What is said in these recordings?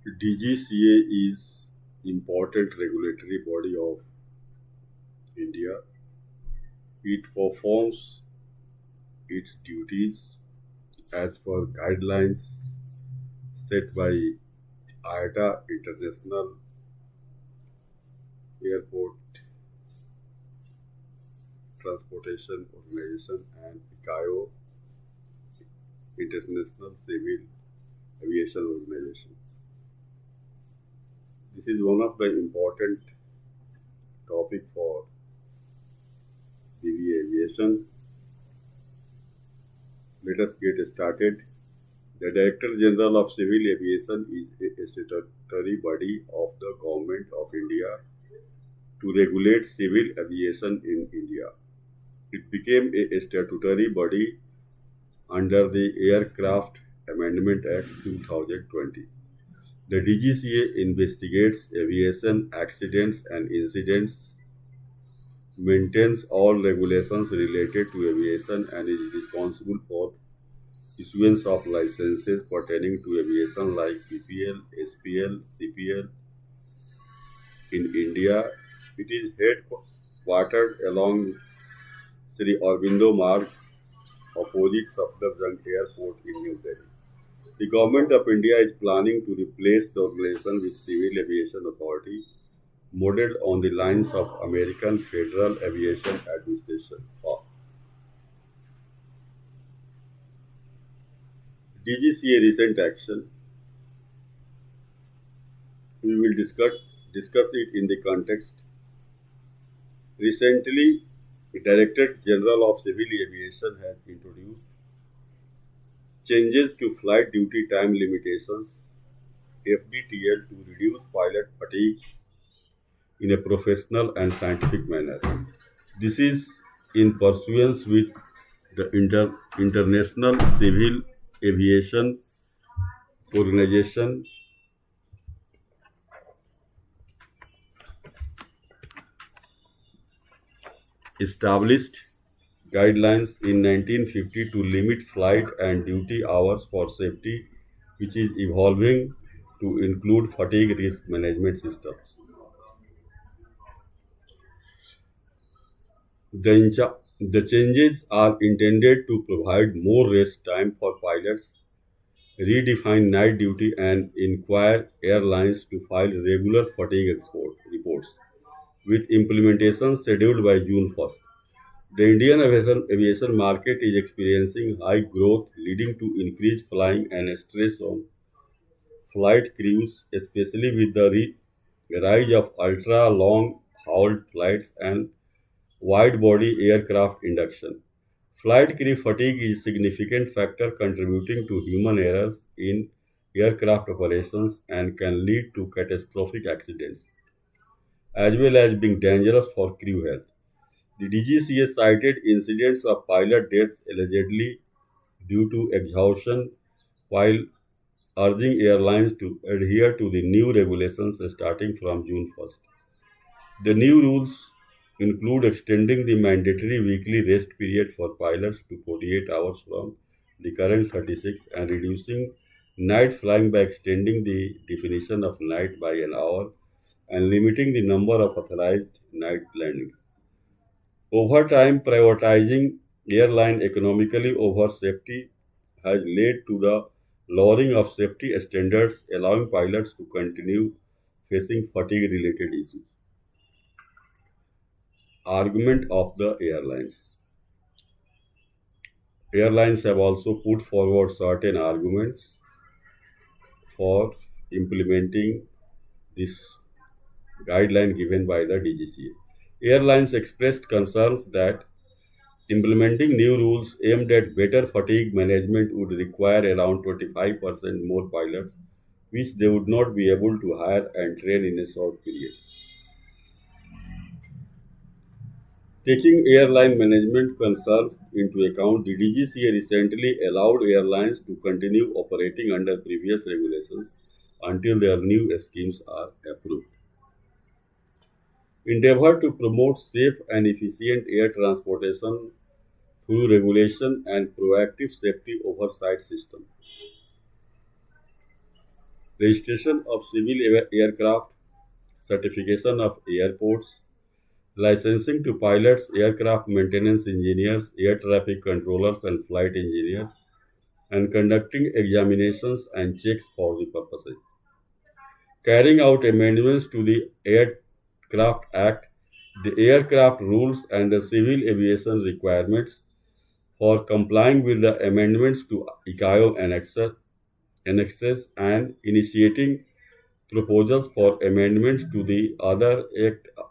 DGCA is important regulatory body of India. It performs its duties as per guidelines set by IATA International Airport Transportation Organization and ICAO International Civil Aviation Organization. This is one of the important topic for civil aviation. Let us get started. The Director General of Civil Aviation is a statutory body of the Government of India to regulate civil aviation in India. It became a statutory body under the Aircraft Amendment Act 2020. The DGCA investigates aviation accidents and incidents, maintains all regulations related to aviation, and is responsible for issuance of licenses pertaining to aviation like PPL, SPL, CPL in India. It is headquartered along Sri Aurobindo Marg, opposite Safdarjung Airport in New Delhi. The Government of India is planning to replace the organization with Civil Aviation Authority, modeled on the lines of American Federal Aviation Administration. DGCA recent action. We will discuss it in the context. Recently, the Director General of Civil Aviation has introduced changes to flight duty time limitations (FDTL) to reduce pilot fatigue in a professional and scientific manner. This is in pursuance with the International Civil Aviation Organization established guidelines in 1950 to limit flight and duty hours for safety, which is evolving to include fatigue risk management systems. The changes are intended to provide more rest time for pilots, redefine night duty, and require airlines to file regular fatigue reports, with implementation scheduled by June 1st. The Indian aviation market is experiencing high growth, leading to increased flying and stress on flight crews, especially with the rise of ultra long haul flights and wide body aircraft induction. Flight crew fatigue is a significant factor contributing to human errors in aircraft operations and can lead to catastrophic accidents, as well as being dangerous for crew health. The DGCA cited incidents of pilot deaths allegedly due to exhaustion while urging airlines to adhere to the new regulations starting from June 1st. The new rules include extending the mandatory weekly rest period for pilots to 48 hours from the current 36 and reducing night flying by extending the definition of night by an hour and limiting the number of authorized night landings. Over time, prioritizing airline economically over safety has led to the lowering of safety standards, allowing pilots to continue facing fatigue related issues. Argument of the airlines. Airlines have also put forward certain arguments for implementing this guideline given by the DGCA. Airlines expressed concerns that implementing new rules aimed at better fatigue management would require around 25% more pilots, which they would not be able to hire and train in a short period. Taking airline management concerns into account, the DGCA recently allowed airlines to continue operating under previous regulations until their new schemes are approved. Endeavor to promote safe and efficient air transportation through regulation, and proactive safety oversight system. registration of civil aircraft, certification of airports, licensing to pilots, aircraft maintenance engineers, air traffic controllers, and flight engineers, and conducting examinations and checks for the purposes. Carrying out amendments to the Aircraft Act, the aircraft rules, and the civil aviation requirements for complying with the amendments to ICAO annexes and initiating proposals for amendments to the other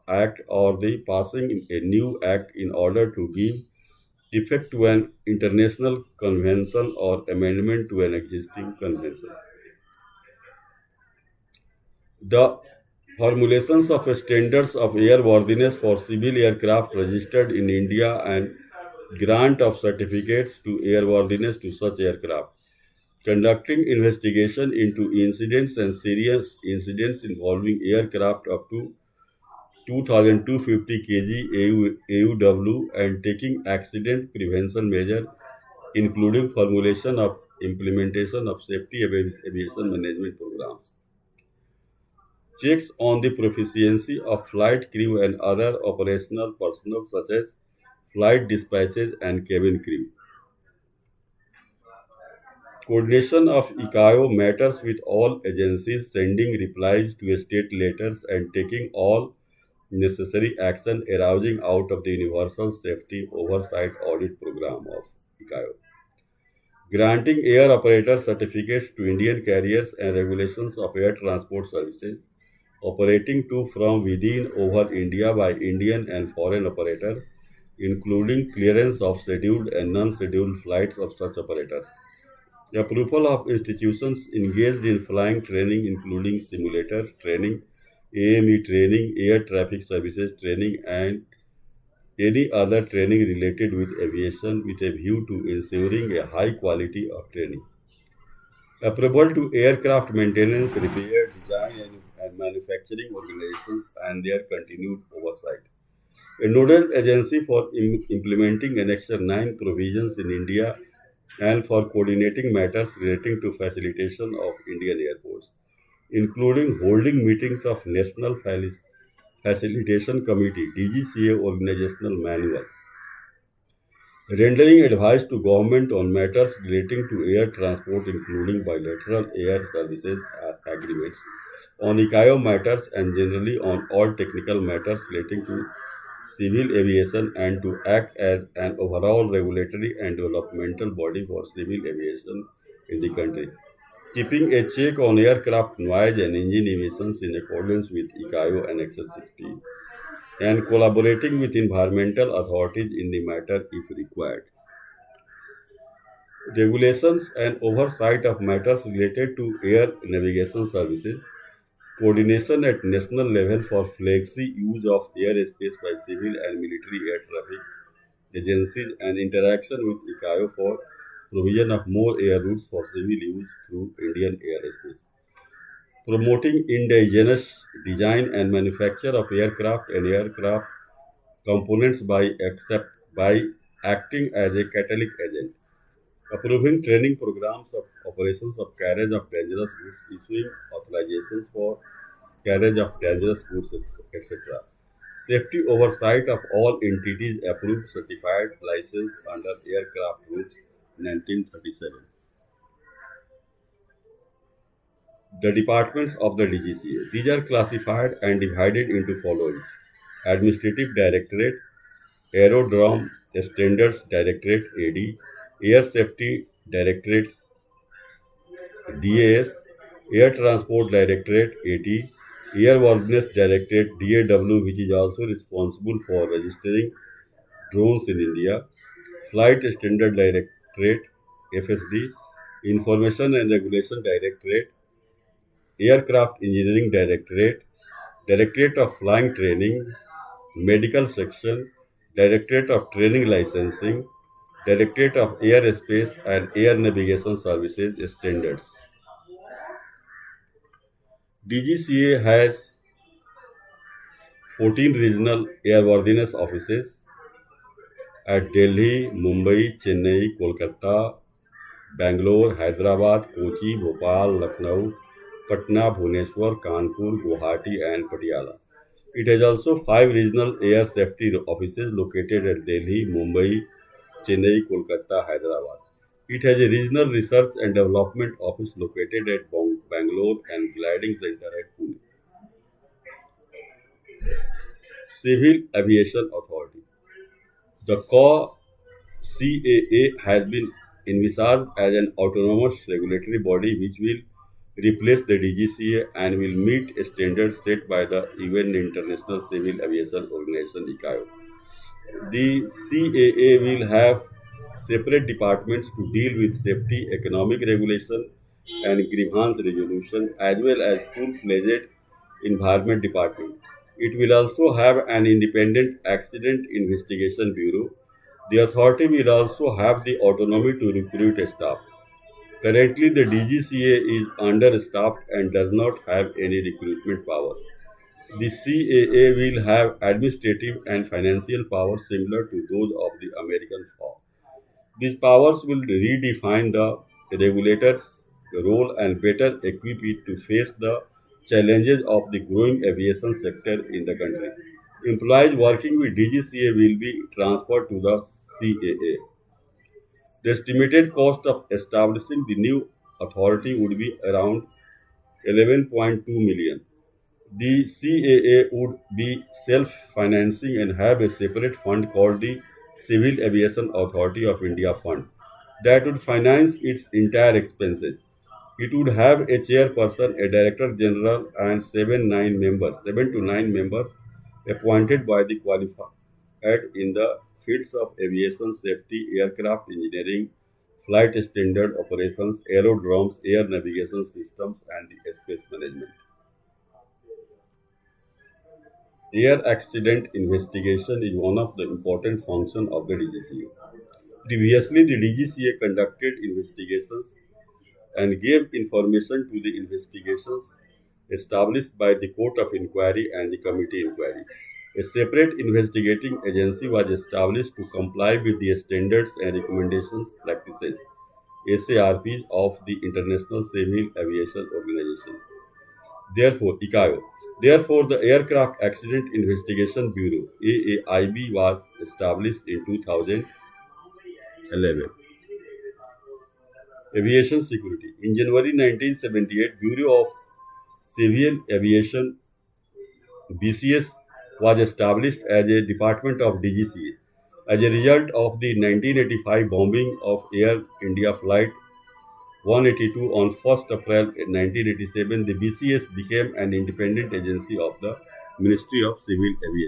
act or the passing a new act in order to give effect to an international convention or amendment to an existing convention. The formulations of standards of airworthiness for civil aircraft registered in India and grant of certificates to airworthiness to such aircraft. Conducting investigation into incidents and serious incidents involving aircraft up to 2,250 kg AUW and taking accident prevention measure including formulation of implementation of safety aviation management programs. Checks on the proficiency of flight crew and other operational personnel such as flight dispatches and cabin crew. Coordination of ICAO matters with all agencies sending replies to state letters and taking all necessary action arising out of the Universal Safety Oversight Audit Program of ICAO. Granting air operator certificates to Indian carriers and regulations of air transport services operating to from within over India by Indian and foreign operators, including clearance of scheduled and non-scheduled flights of such operators. The approval of institutions engaged in flying training, including simulator training, AME training, air traffic services training, and any other training related with aviation with a view to ensuring a high quality of training. Approval to aircraft maintenance, repair, design, and manufacturing organizations and their continued oversight. A nodal agency for implementing Annexure 9 provisions in India and for coordinating matters relating to facilitation of Indian airports, including holding meetings of National Facilitation Committee (DGCA) organizational manual, rendering advice to government on matters relating to air transport, including bilateral air services agreements, on ICAO matters, and generally on all technical matters relating to civil aviation, and to act as an overall regulatory and developmental body for civil aviation in the country, keeping a check on aircraft noise and engine emissions in accordance with ICAO Annex 16, and collaborating with environmental authorities in the matter if required. Regulations and oversight of matters related to air navigation services, coordination at national level for flexi use of airspace by civil and military air traffic agencies, and interaction with ICAO for provision of more air routes for civil use through Indian airspace. Promoting indigenous design and manufacture of aircraft and aircraft components by acting as a catalytic agent. Approving training programs of operations of carriage of dangerous goods, issuing authorizations for carriage of dangerous goods, etc. Safety oversight of all entities approved, certified, licensed under Aircraft Rules 1937. The departments of the DGCA. These are classified and divided into following: Administrative Directorate, Aerodrome Standards Directorate (AD), Air Safety Directorate (DAS), Air Transport Directorate (AT), Airworthiness Directorate (DAW), which is also responsible for registering drones in India, Flight Standard Directorate (FSD), Information and Regulation Directorate, Aircraft Engineering Directorate, Directorate of Flying Training, Medical Section, Directorate of Training Licensing, Directorate of Airspace and Air Navigation Services Standards. DGCA has 14 regional airworthiness offices at Delhi, Mumbai, Chennai, Kolkata, Bangalore, Hyderabad, Kochi, Bhopal, Lucknow, Patna, Bhubaneswar, Kanpur, Guwahati, and Patiala. It has also five regional air safety offices located at Delhi, Mumbai, Chennai, Kolkata, Hyderabad. It has a regional research and development office located at Bangalore and gliding center at Pune. Civil Aviation Authority. The CAA has been envisaged as an autonomous regulatory body which will replace the DGCA and will meet standards set by the UN International Civil Aviation Organization ICAO. The CAA will have separate departments to deal with safety, economic regulation, and grievance resolution, as well as full-fledged environment department. It will also have an independent accident investigation bureau. The authority will also have the autonomy to recruit staff. Currently, the DGCA is understaffed and does not have any recruitment powers. The CAA will have administrative and financial powers similar to those of the American FAA. These powers will redefine the regulator's role and better equip it to face the challenges of the growing aviation sector in the country. Employees working with DGCA will be transferred to the CAA. The estimated cost of establishing the new authority would be around 11.2 million. The CAA would be self-financing and have a separate fund called the Civil Aviation Authority of India Fund that would finance its entire expenses. It would have a chairperson, a director general, and seven to nine members appointed by the qualified in the fields of aviation safety, aircraft engineering, flight standard operations, aerodromes, air navigation systems, and the space management. Air accident investigation is one of the important functions of the DGCA. Previously, the DGCA conducted investigations and gave information to the investigations established by the Court of Inquiry and the Committee Inquiry. A separate investigating agency was established to comply with the standards and recommendations practices SARPs of the International Civil Aviation Organization. Therefore, ICAO. Therefore, the Aircraft Accident Investigation Bureau (AAIB) was established in 2011. Aviation Security. In January 1978, Bureau of Civil Aviation (BCS) was established as a department of DGCA. As a result of the 1985 bombing of Air India Flight 182 on 1st April 1987, the BCS became an independent agency of the Ministry of Civil Aviation.